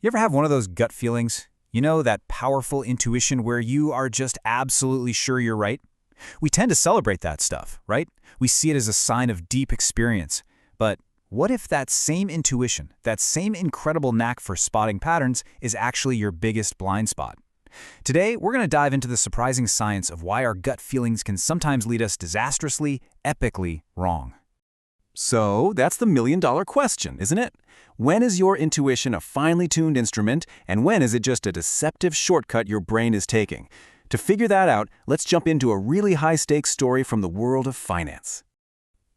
You ever have one of those gut feelings? You know, that powerful intuition where you are just absolutely sure you're right? We tend to celebrate that stuff, right? We see it as a sign of deep experience. But what if that same intuition, that same incredible knack for spotting patterns, is actually your biggest blind spot? Today, we're going to dive into the surprising science of why our gut feelings can sometimes lead us disastrously, epically wrong. So, that's the million-dollar question, isn't it? When is your intuition a finely tuned instrument, and when is it just a deceptive shortcut your brain is taking? To figure that out, let's jump into a really high-stakes story from the world of finance.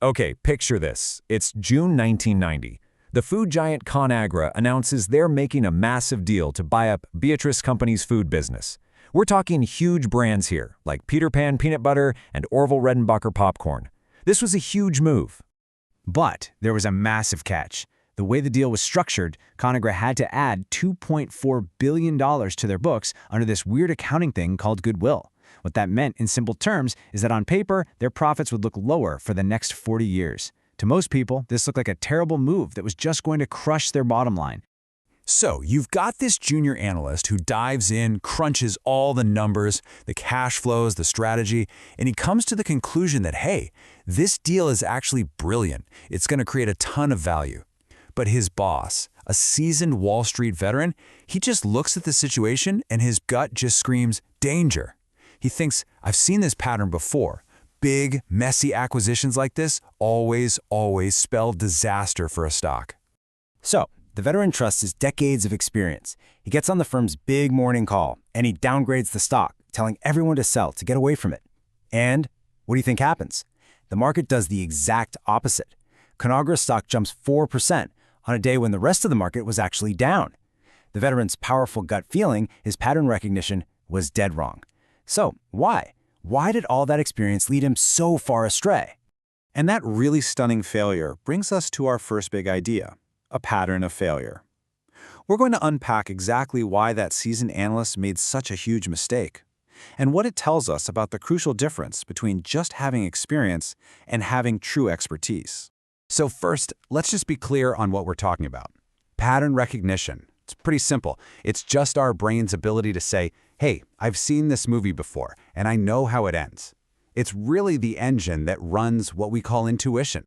Okay, picture this. It's June 1990. The food giant ConAgra announces they're making a massive deal to buy up Beatrice Company's food business. We're talking huge brands here, like Peter Pan peanut butter and Orville Redenbacher popcorn. This was a huge move. But there was a massive catch. The way the deal was structured, ConAgra had to add $2.4 billion to their books under this weird accounting thing called goodwill. What that meant, in simple terms, is that on paper, their profits would look lower for the next 40 years. To most people, this looked like a terrible move that was just going to crush their bottom line. So you've got this junior analyst who dives in, crunches all the numbers, the cash flows, the strategy, and he comes to the conclusion that, hey, this deal is actually brilliant. It's going to create a ton of value. But his boss, a seasoned Wall Street veteran, he just looks at the situation and his gut just screams, danger. He thinks, I've seen this pattern before. Big, messy acquisitions like this always spell disaster for a stock. So, the veteran trusts his decades of experience. He gets on the firm's big morning call, and he downgrades the stock, telling everyone to sell to get away from it. And what do you think happens? The market does the exact opposite. ConAgra's stock jumps 4% on a day when the rest of the market was actually down. The veteran's powerful gut feeling, his pattern recognition, was dead wrong. So, why? Why did all that experience lead him so far astray? And that really stunning failure brings us to our first big idea, a pattern of failure. We're going to unpack exactly why that seasoned analyst made such a huge mistake, and what it tells us about the crucial difference between just having experience and having true expertise. So first, let's just be clear on what we're talking about. Pattern recognition. It's pretty simple. It's just our brain's ability to say, hey, I've seen this movie before, and I know how it ends. It's really the engine that runs what we call intuition.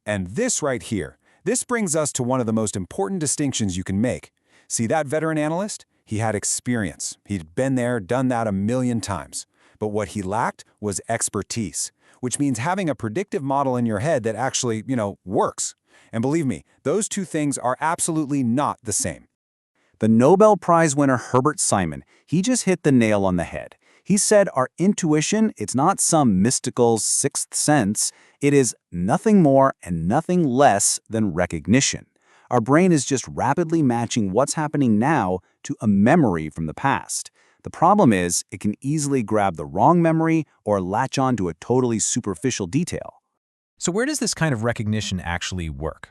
And this right here, this brings us to one of the most important distinctions you can make. See that veteran analyst? He had experience. He'd been there, done that a million times. But what he lacked was expertise, which means having a predictive model in your head that actually, works. And believe me, those two things are absolutely not the same. The Nobel Prize winner Herbert Simon, he just hit the nail on the head. He said our intuition, it's not some mystical sixth sense. It is nothing more and nothing less than recognition. Our brain is just rapidly matching what's happening now to a memory from the past. The problem is it can easily grab the wrong memory or latch on to a totally superficial detail. So where does this kind of recognition actually work?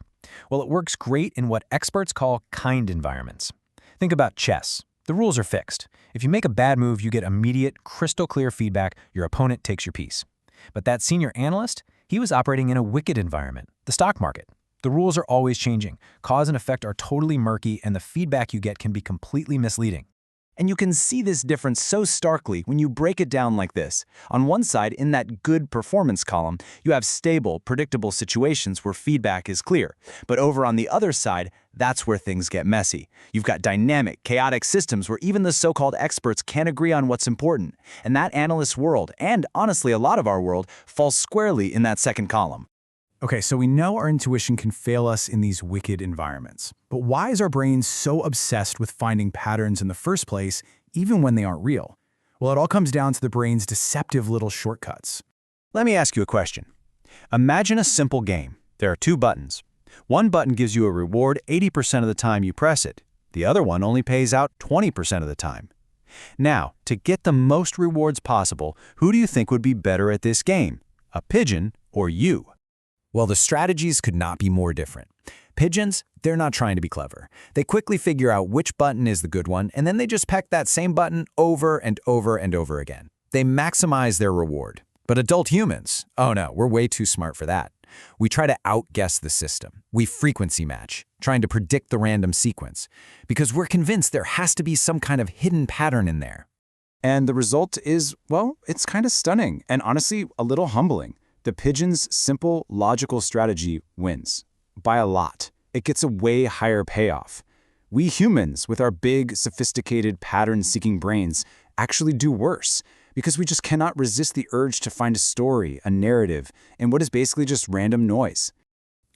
Well, it works great in what experts call kind environments. Think about chess. The rules are fixed. If you make a bad move, you get immediate, crystal-clear feedback. Your opponent takes your piece. But that senior analyst, he was operating in a wicked environment, the stock market. The rules are always changing. Cause and effect are totally murky, and the feedback you get can be completely misleading. And you can see this difference so starkly when you break it down like this. On one side, in that good performance column, you have stable, predictable situations where feedback is clear. But over on the other side, that's where things get messy. You've got dynamic, chaotic systems where even the so-called experts can't agree on what's important. And that analyst's world, and honestly a lot of our world, falls squarely in that second column. Okay, so we know our intuition can fail us in these wicked environments. But why is our brain so obsessed with finding patterns in the first place, even when they aren't real? Well, it all comes down to the brain's deceptive little shortcuts. Let me ask you a question. Imagine a simple game. There are two buttons. One button gives you a reward 80% of the time you press it. The other one only pays out 20% of the time. Now, to get the most rewards possible, who do you think would be better at this game? A pigeon or you? Well, the strategies could not be more different. Pigeons, they're not trying to be clever. They quickly figure out which button is the good one, and then they just peck that same button over and over and over again. They maximize their reward. But adult humans, oh no, we're way too smart for that. We try to outguess the system. We frequency match, trying to predict the random sequence, because we're convinced there has to be some kind of hidden pattern in there. And the result is, well, it's kind of stunning and honestly a little humbling. The pigeon's simple, logical strategy wins. By a lot. It gets a way higher payoff. We humans, with our big, sophisticated, pattern-seeking brains, actually do worse, because we just cannot resist the urge to find a story, a narrative, in what is basically just random noise.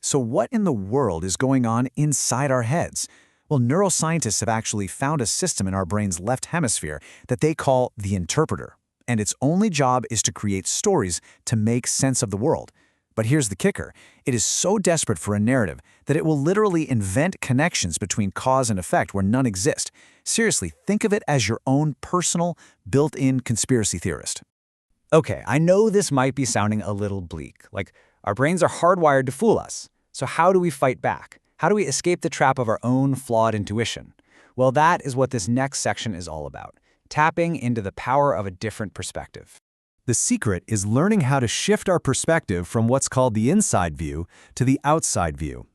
So what in the world is going on inside our heads? Well, neuroscientists have actually found a system in our brain's left hemisphere that they call the interpreter, and its only job is to create stories to make sense of the world. But here's the kicker. It is so desperate for a narrative that it will literally invent connections between cause and effect where none exist. Seriously, think of it as your own personal, built-in conspiracy theorist. Okay, I know this might be sounding a little bleak, like our brains are hardwired to fool us. So how do we fight back? How do we escape the trap of our own flawed intuition? Well, that is what this next section is all about, tapping into the power of a different perspective. The secret is learning how to shift our perspective from what's called the inside view to the outside view.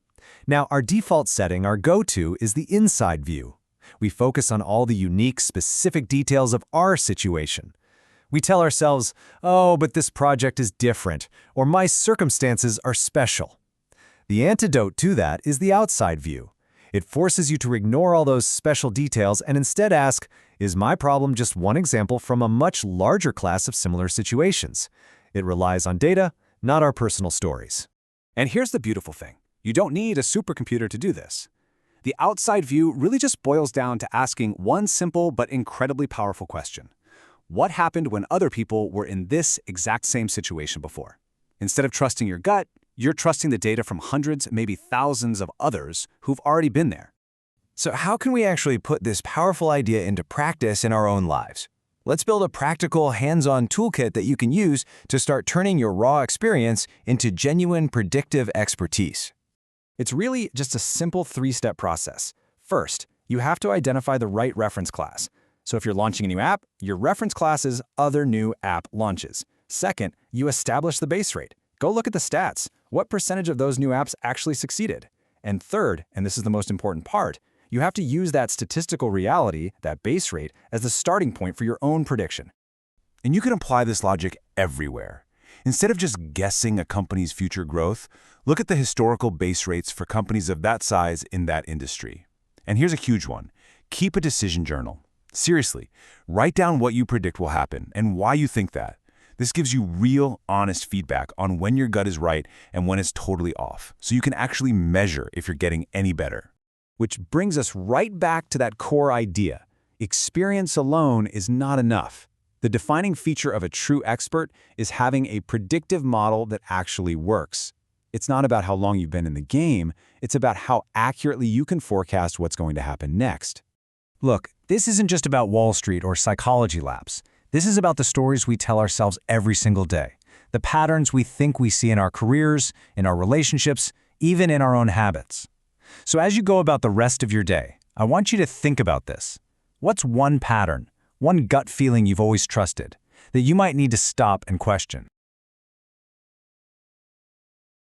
Now, our default setting, our go-to, is the inside view. We focus on all the unique, specific details of our situation. We tell ourselves, oh, but this project is different, or my circumstances are special. The antidote to that is the outside view. It forces you to ignore all those special details and instead ask, is my problem just one example from a much larger class of similar situations? It relies on data, not our personal stories. And here's the beautiful thing. You don't need a supercomputer to do this. The outside view really just boils down to asking one simple but incredibly powerful question. What happened when other people were in this exact same situation before? Instead of trusting your gut, you're trusting the data from hundreds, maybe thousands of others who've already been there. So how can we actually put this powerful idea into practice in our own lives? Let's build a practical, hands-on toolkit that you can use to start turning your raw experience into genuine predictive expertise. It's really just a simple three-step process. First, you have to identify the right reference class. So if you're launching a new app, your reference class is other new app launches. Second, you establish the base rate. Go look at the stats. What percentage of those new apps actually succeeded? And third, and this is the most important part, you have to use that statistical reality, that base rate, as the starting point for your own prediction. And you can apply this logic everywhere. Instead of just guessing a company's future growth, look at the historical base rates for companies of that size in that industry. And here's a huge one. Keep a decision journal. Seriously, write down what you predict will happen and why you think that. This gives you real, honest feedback on when your gut is right and when it's totally off, so you can actually measure if you're getting any better. Which brings us right back to that core idea. Experience alone is not enough. The defining feature of a true expert is having a predictive model that actually works. It's not about how long you've been in the game, it's about how accurately you can forecast what's going to happen next. Look, this isn't just about Wall Street or psychology labs. This is about the stories we tell ourselves every single day, the patterns we think we see in our careers, in our relationships, even in our own habits. So as you go about the rest of your day, I want you to think about this. What's one pattern, one gut feeling you've always trusted, that you might need to stop and question?